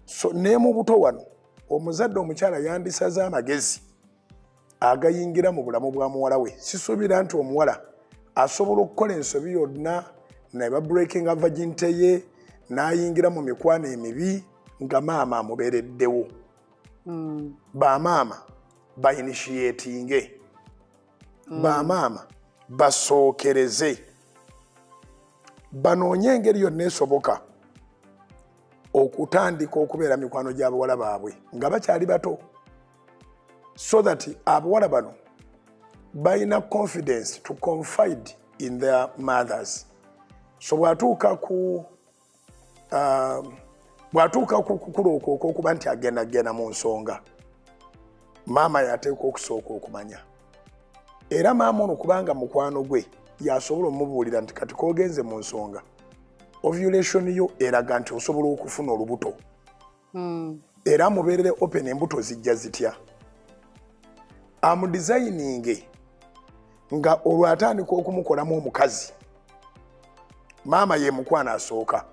So ne mu buto wano omuzadde omukyala yandisaze amagezi agayingira mu bulamu bwa muwala we. Sisuubira nti omuwala asobola okukola ensobi yonna neba breaking virginity ye n'ayingira mu mikwano emibi nga maama amubeereddewo. Bamaama bainitiatinge, bamaama basookereze, banoonye engeri yonna esoboka okutandika okubeera mikwano gy'abawala baabwe nga bakyali bato, so that abawala bano balina confidence to confide in their mothers. So bwatuuka ku kukuloka okuba nti agenda mu nsonga, maama yateeka okusooka okumanya. Era maama ono kubanga mukwano gwe yasobola omubuulira nti kati kogenze mu nsonga, ovulation yo eraga nti osobola okufuna olubuto. Era mubeerere open, embuto zijja zitya. Amudesigninge nga olwo atandika okumukolamu omukazi. Maama ye mukwana asooka.